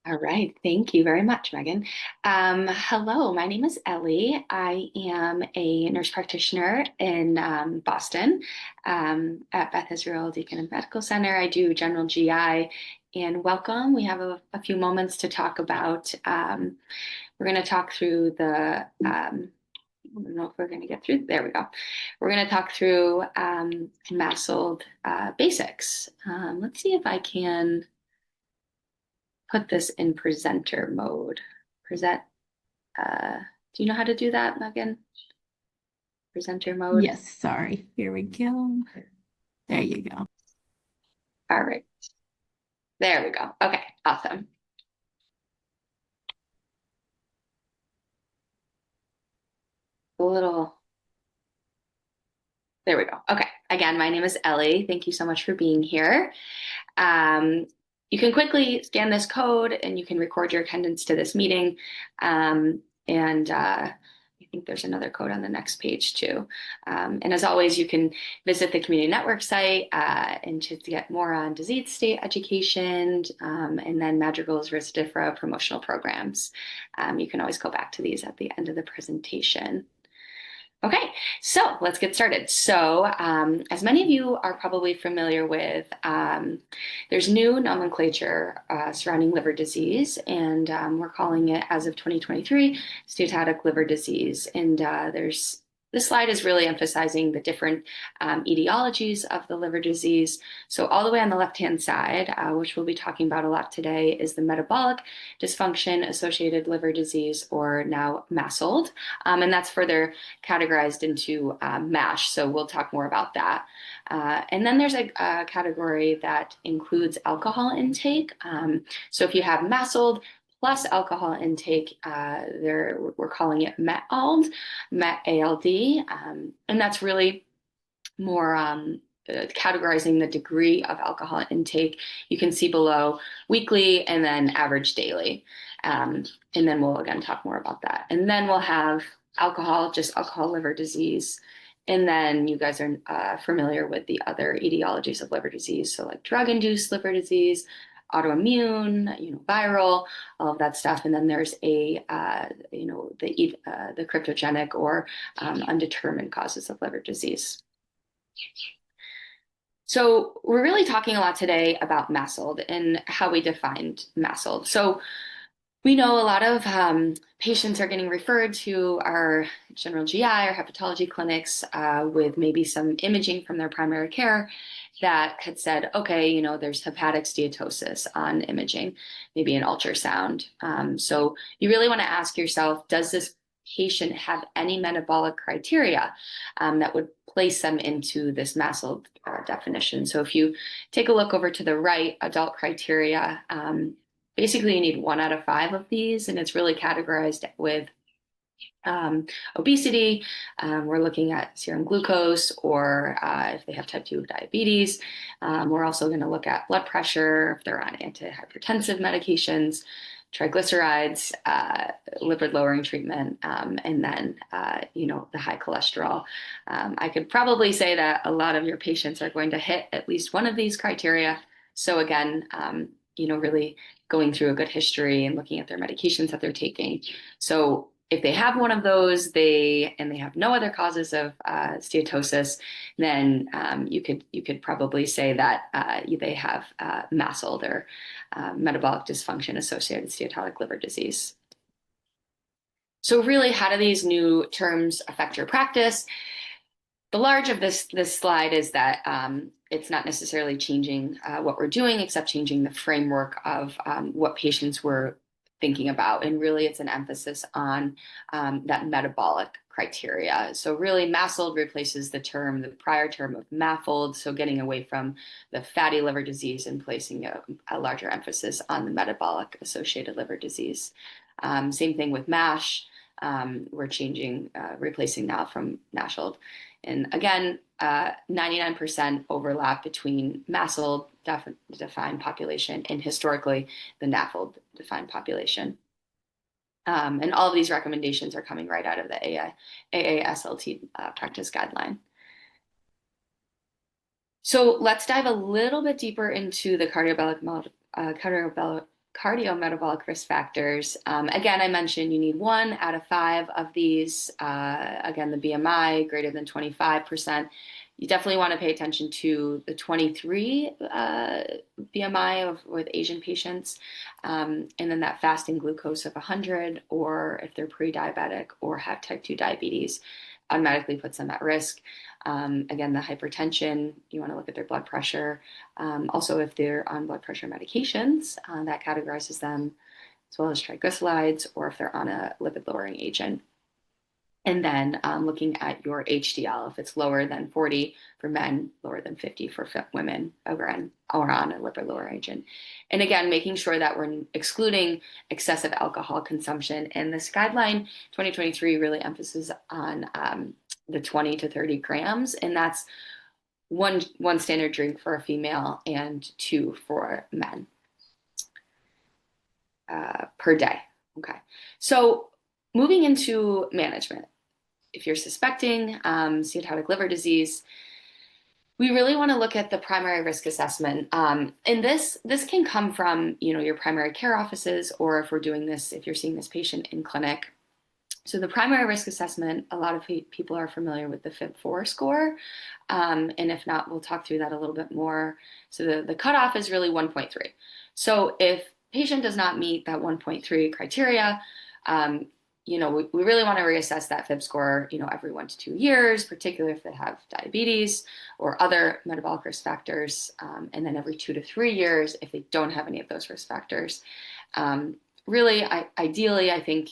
All right, thank you very much, Megan. Hello, my name is Ellie. I am a nurse practitioner in Boston at Beth Israel Deaconess and Medical Center. I do general GI, and welcome. We have a few moments to talk about. We're going to talk through the. I don't know if we're going to get through. There we go. We're going to talk through MASLD basics. Let's see if I can put this in presenter mode. Present, do you know how to do that, Megan? Presenter mode. Yes, sorry. Here we go. There you go. All right. There we go. Okay, awesome. A little, there we go. Okay, again, my name is Ellie. Thank you so much for being here. Um, you can quickly scan this code and you can record your attendance to this meeting. And I think there's another code on the next page too. And as always, you can visit the community network site and to get more on disease state education and then Madrigal's Rezdiffra promotional programs. You can always go back to these at the end of the presentation. Okay, so let's get started. So, as many of you are probably familiar with, there's new nomenclature surrounding liver disease, and we're calling it, as of 2023, steatotic liver disease. And this slide is really emphasizing the different etiologies of the liver disease. So all the way on the left-hand side, which we'll be talking about a lot today, is the metabolic dysfunction associated liver disease, or now MASLD. And that's further categorized into MASH. So we'll talk more about that. And then there's a category that includes alcohol intake. So if you have MASLD plus alcohol intake, we're calling it MET-ALD, MET-ALD. And that's really more categorizing the degree of alcohol intake. You can see below weekly and then average daily. And then we'll again talk more about that. And then we'll have alcohol, just alcohol liver disease. And then you guys are familiar with the other etiologies of liver disease. So like drug-induced liver disease, autoimmune, viral, all of that stuff. And then there's the cryptogenic or undetermined causes of liver disease. So we're really talking a lot today about MASLD and how we defined MASLD. So we know a lot of patients are getting referred to our general GI or hepatology clinics with maybe some imaging from their primary care that had said, okay, there's hepatic steatosis on imaging, maybe an ultrasound. So you really want to ask yourself, does this patient have any metabolic criteria that would place them into this MASLD definition? So if you take a look over to the right, adult criteria, basically you need 1 out of 5 of these, and it's really categorized with obesity. We're looking at serum glucose, or if they have type 2 diabetes. We're also going to look at blood pressure, if they're on antihypertensive medications, triglycerides, lipid lowering treatment, and then the high cholesterol. I could probably say that a lot of your patients are going to hit at least one of these criteria. So again, really going through a good history and looking at their medications that they're taking. So if they have one of those, they have no other causes of steatosis, then you could probably say that they have MASLD, or metabolic dysfunction associated steatotic liver disease. So really, how do these new terms affect your practice? The large of this slide is that it's not necessarily changing what we're doing, except changing the framework of what patients were thinking about. And really, it's an emphasis on that metabolic criteria. So really, MASLD replaces the prior term of MAFLD, so getting away from the fatty liver disease and placing a larger emphasis on the metabolic associated liver disease. Same thing with MASH. We're replacing now from NASHLD. And again, 99% overlap between MASLD defined population and historically the NAFLD defined population. And all of these recommendations are coming right out of the AASLT practice guideline. So let's dive a little bit deeper into the cardiometabolic cardiometabolic risk factors. Again, I mentioned you need 1 out of 5 of these. Again, the BMI greater than 25%. You definitely want to pay attention to the 23 BMI with Asian patients, and then that fasting glucose of 100, or if they're pre-diabetic or have type 2 diabetes, automatically puts them at risk. Again, the hypertension, you want to look at their blood pressure. Also, if they're on blood pressure medications, that categorizes them, as well as triglycerides, or if they're on a lipid-lowering agent. And then looking at your HDL, if it's lower than 40 for men, lower than 50 for women, or on a lipid-lowering agent. And again, making sure that we're excluding excessive alcohol consumption. And this guideline 2023 really emphasizes on the 20 to 30 grams, and that's one standard drink for a female and 2 for men per day. Okay, so moving into management. If you're suspecting steatotic liver disease, we really want to look at the primary risk assessment. And this can come from, your primary care offices, or if we're doing this, if you're seeing this patient in clinic. So the primary risk assessment, a lot of people are familiar with the FIB-4 score. And if not, we'll talk through that a little bit more. So the cutoff is really 1.3. So if patient does not meet that 1.3 criteria, we really want to reassess that FIB score, every 1 to 2 years, particularly if they have diabetes or other metabolic risk factors, and then every 2 to 3 years if they don't have any of those risk factors. Really, ideally, I think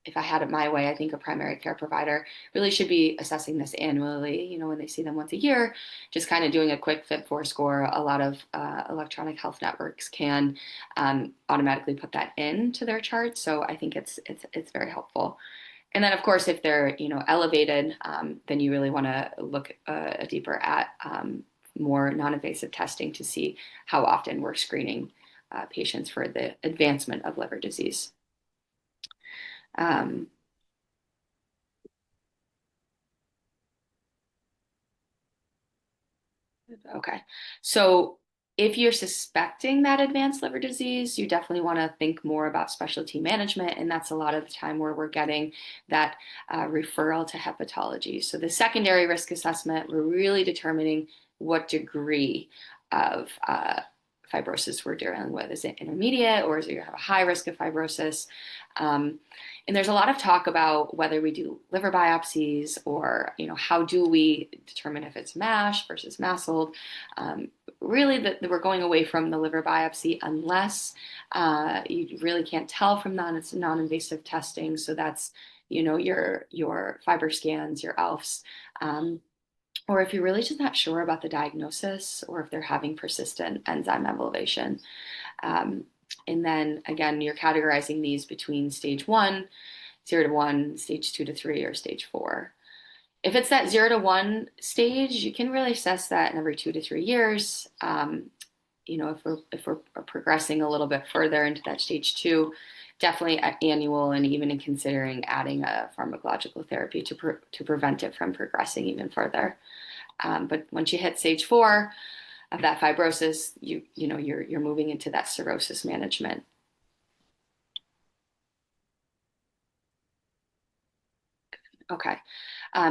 if I had it my way, I think a primary care provider really should be assessing this annually, when they see them once a year, just kind of doing a quick FIB-4 score. A lot of electronic health networks can automatically put that into their chart. So I think it's very helpful. And then, of course, if they're, elevated, then you really want to look deeper at more non-invasive testing to see how often we're screening patients for the advancement of liver disease. Okay, so if you're suspecting that advanced liver disease, you definitely want to think more about specialty management, and that's a lot of the time where we're getting that referral to hepatology. So the secondary risk assessment, we're really determining what degree of fibrosis we're dealing with. Is it intermediate, or is it you have a high risk of fibrosis? And there's a lot of talk about whether we do liver biopsies, or how do we determine if it's MASH versus MASLD. Really, we're going away from the liver biopsy unless you really can't tell from that. It's non-invasive testing, so that's your fiber scans, your ELFs. Or if you're really just not sure about the diagnosis, or if they're having persistent enzyme elevation. And then again, you're categorizing these between stage 1, 0 to 1, stage 2 to 3, or stage 4. If it's that 0 to 1 stage, you can really assess that in every 2 to 3 years. If we're progressing a little bit further into that stage 2, definitely annual, and even in considering adding a pharmacological therapy to prevent it from progressing even further. But once you hit stage 4 of that fibrosis, you're moving into that cirrhosis management. Okay,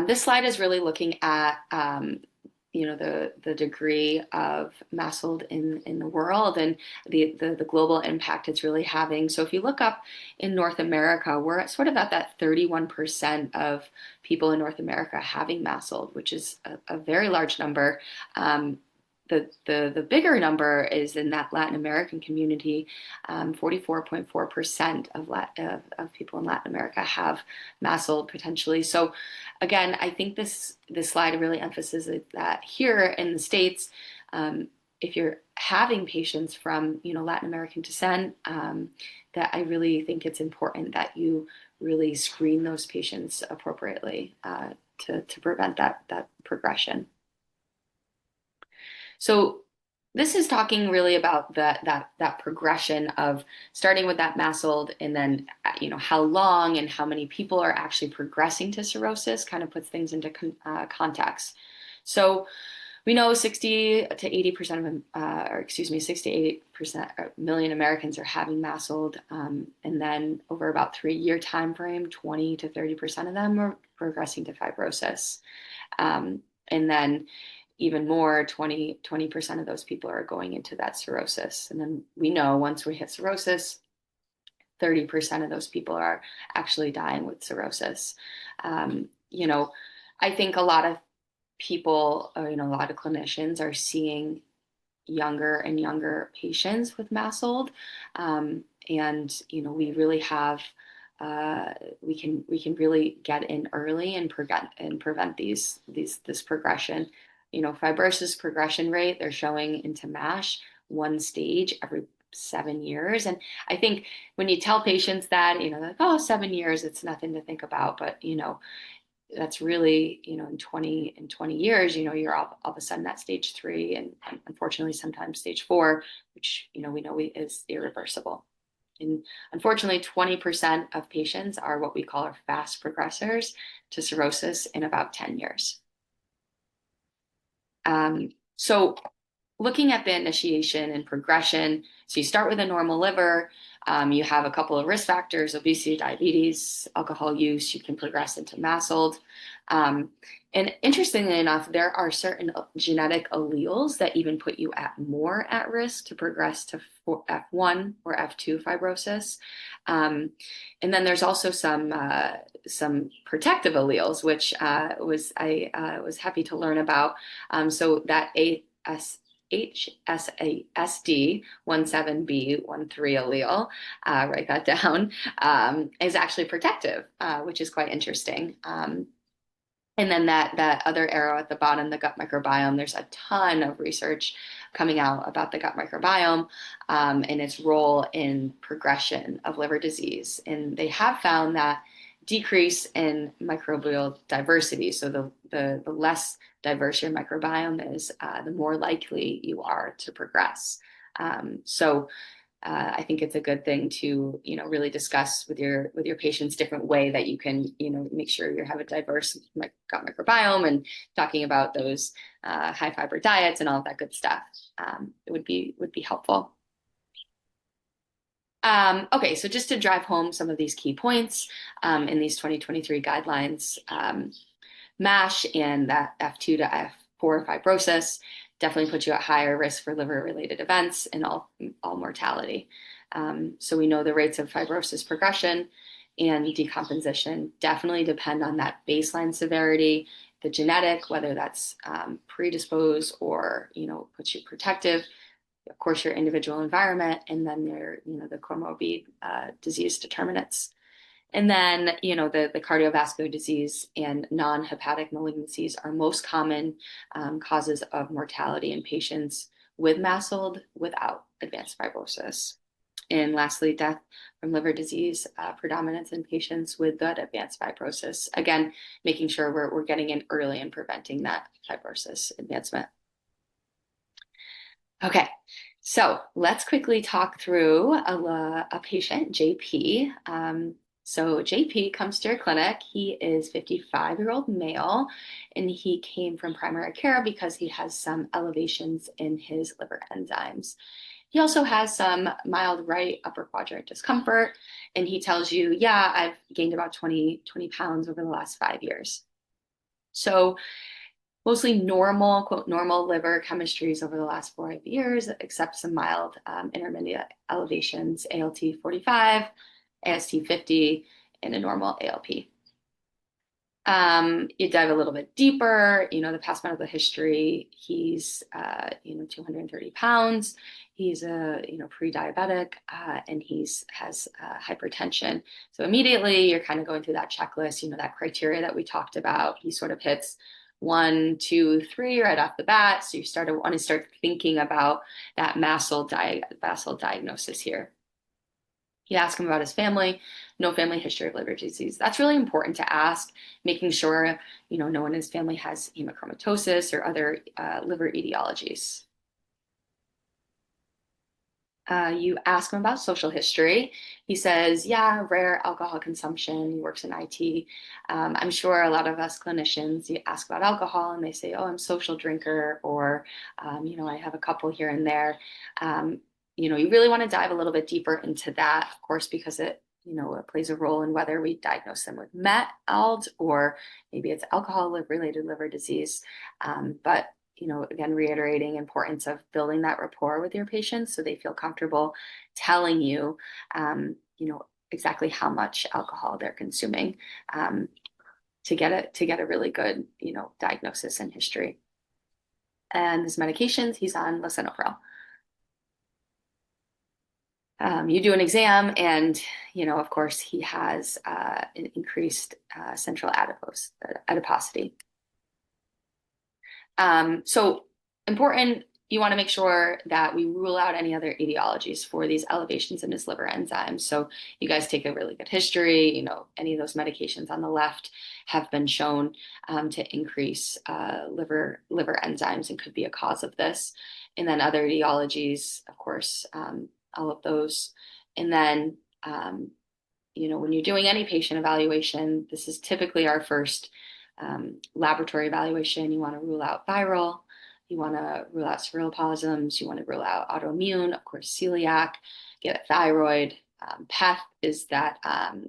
this slide is really looking at the degree of MASLD in the world, and the global impact it's really having. So if you look up in North America, we're at sort of at that 31% of people in North America having MASLD, which is a very large number. The bigger number is in that Latin American community. 44.4% of people in Latin America have MASLD potentially. So again, I think this slide really emphasizes that here in the States, if you're having patients from Latin American descent, that I really think it's important that you really screen those patients appropriately to prevent that progression. So this is talking really about that progression of starting with that MASLD, and then how long and how many people are actually progressing to cirrhosis. Kind of puts things into context. So We know 60 to 80% of them, or excuse me, 60 to 80% million Americans are having MASLD. And then over about 3 year time frame, 20 to 30% of them are progressing to fibrosis. And then even more, 20% of those people are going into that cirrhosis. And then we know once we hit cirrhosis, 30% of those people are actually dying with cirrhosis. You know, I think a lot of people, or, a lot of clinicians are seeing younger and younger patients with MASLD. And, we really have, we can really get in early and prevent this progression. Fibrosis progression rate, they're showing into MASH one stage every 7 years. And I think when you tell patients that, like, oh, 7 years, it's nothing to think about. But, that's really, in 20 years, you're all of a sudden at stage 3, and unfortunately sometimes stage 4, which, we know is irreversible. And unfortunately, 20% of patients are what we call our fast progressors to cirrhosis in about 10 years. So looking at the initiation and progression, so you start with a normal liver, you have a couple of risk factors: obesity, diabetes, alcohol use. You can progress into MASLD. And interestingly enough, there are certain genetic alleles that even put you more at risk to progress to F1 or F2 fibrosis. And then there's also some protective alleles, which I was happy to learn about. So that HSASD 17B13 allele, write that down, is actually protective, which is quite interesting. And then that other arrow at the bottom, the gut microbiome, there's a ton of research coming out about the gut microbiome and its role in progression of liver disease. And they have found that decrease in microbial diversity, so the less diverse your microbiome is, the more likely you are to progress. So I think it's a good thing to, really discuss with your patients different way that you can, make sure you have a diverse gut microbiome, and talking about those high fiber diets and all of that good stuff. It would be helpful. Okay, so just to drive home some of these key points in these 2023 guidelines, MASH and that F2 to F4 fibrosis definitely put you at higher risk for liver-related events and all mortality. So we know the rates of fibrosis progression and decomposition definitely depend on that baseline severity, the genetic, whether that's predisposed or, puts you protective, of course, your individual environment, and then the comorbid disease determinants. And then, the cardiovascular disease and non-hepatic malignancies are most common causes of mortality in patients with MASLD without advanced fibrosis. And lastly, death from liver disease predominance in patients with that advanced fibrosis. Again, making sure we're getting in early and preventing that fibrosis advancement. Okay, so let's quickly talk through a patient, JP. So JP comes to your clinic. He is 55-year-old male, and he came from primary care because he has some elevations in his liver enzymes. He also has some mild right upper quadrant discomfort, and he tells you, yeah, I've gained about 20 pounds over the last 5 years. So mostly normal, quote, normal liver chemistries over the last 5 years, except some mild intermediate elevations, ALT 45, AST 50, and a normal ALP. You dive a little bit deeper, the past medical history, he's, 230 pounds. He's pre-diabetic, and has hypertension. So immediately you're kind of going through that checklist, that criteria that we talked about. He sort of hits 1, 2, 3 right off the bat. So you want to start thinking about that MASLD diagnosis here. You ask him about his family, no family history of liver disease. That's really important to ask, making sure, no one in his family has hemochromatosis or other liver etiologies. You ask him about social history. He says, yeah, rare alcohol consumption. He works in IT. I'm sure a lot of us clinicians, you ask about alcohol and they say, oh, I'm a social drinker, or, I have a couple here and there. Um, you really want to dive a little bit deeper into that, of course, because it plays a role in whether we diagnose them with MASLD or maybe it's alcohol-related liver disease. But again, reiterating importance of building that rapport with your patients so they feel comfortable telling you, exactly how much alcohol they're consuming, to get a really good, diagnosis and history. And his medications, he's on lisinopril. You do an exam, and of course, he has an increased central adiposity. So important, you want to make sure that we rule out any other etiologies for these elevations in his liver enzymes. So you guys take a really good history, any of those medications on the left have been shown to increase liver enzymes and could be a cause of this. And then other etiologies, of course, all of those. And then, when you're doing any patient evaluation, this is typically our first laboratory evaluation. You want to rule out viral, you want to rule out ceruloplasms, you want to rule out autoimmune, of course, celiac, get a thyroid. PEth is that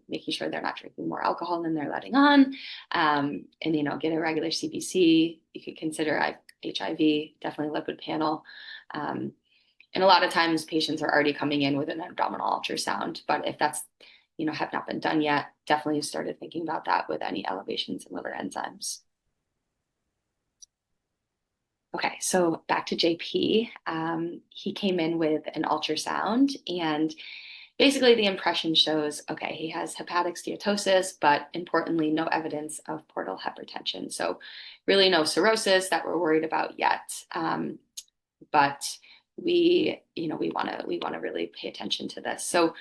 making sure they're not drinking more alcohol than they're letting on, and get a regular CBC. You could consider HIV, definitely lipid panel. And a lot of times patients are already coming in with an abdominal ultrasound, but if that's have not been done yet, definitely started thinking about that with any elevations in liver enzymes. Okay, so back to JP. He came in with an ultrasound, and basically the impression shows, okay, he has hepatic steatosis, but importantly, no evidence of portal hypertension. So really no cirrhosis that we're worried about yet. But we want to really pay attention to this. So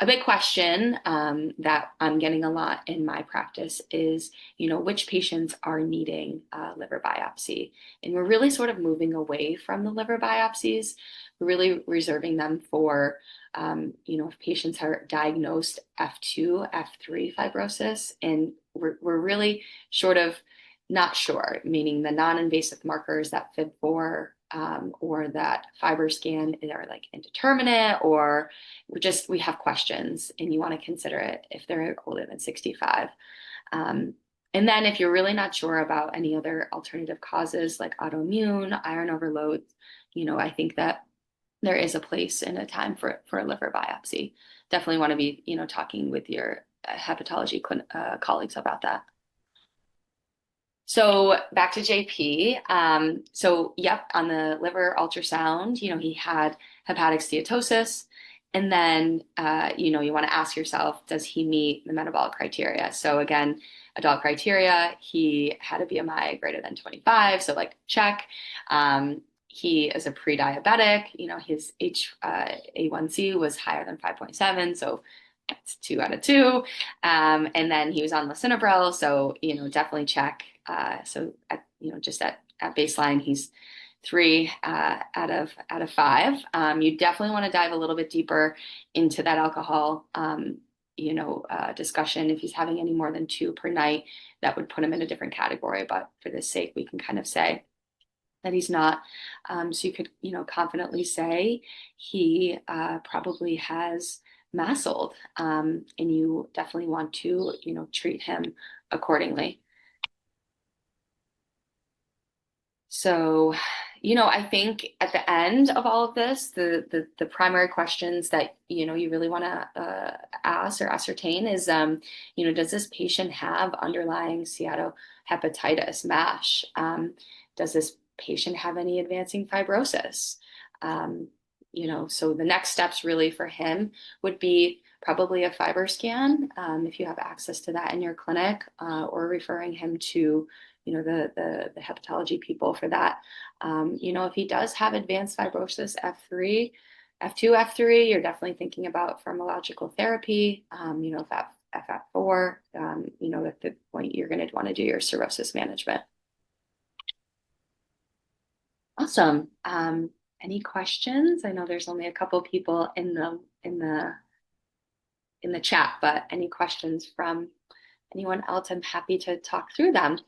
a big question that I'm getting a lot in my practice is, which patients are needing liver biopsy? And we're really sort of moving away from the liver biopsies. We're really reserving them for, if patients are diagnosed F2, F3 fibrosis, and we're really sort of not sure, meaning the non-invasive markers that FIB4 or that FibroScan are like indeterminate, or we have questions and you want to consider it if they're older than 65. And then if you're really not sure about any other alternative causes like autoimmune, iron overload, I think that there is a place and a time for a liver biopsy. Definitely want to be, talking with your hepatology colleagues about that. So back to JP. Yep, on the liver ultrasound, he had hepatic steatosis. And then, you want to ask yourself, does he meet the metabolic criteria? So again, adult criteria, he had a BMI greater than 25. So like check. He is a pre-diabetic, his HbA1c was higher than 5.7. So that's 2 out of 2. And then he was on lisinopril. So, definitely check. Just at baseline, he's 3 out of 5. You definitely want to dive a little bit deeper into that alcohol, discussion. If he's having any more than 2 per night, that would put him in a different category. But for this sake, we can kind of say that he's not. So you could, confidently say he probably has MASLD, and you definitely want to, treat him accordingly. So, I think at the end of all of this, the primary questions that you really want to ask or ascertain is, does this patient have underlying steatohepatitis (MASH? Does this patient have any advancing fibrosis? So the next steps really for him would be probably a FibroScan, if you have access to that in your clinic, or referring him to the hepatology people for that. If he does have advanced fibrosis F3, F2, F3, you're definitely thinking about pharmacological therapy. If FF4, at the point you're going to want to do your cirrhosis management. Awesome. any questions? I know there's only a couple people in the chat, but any questions from anyone else, I'm happy to talk through them.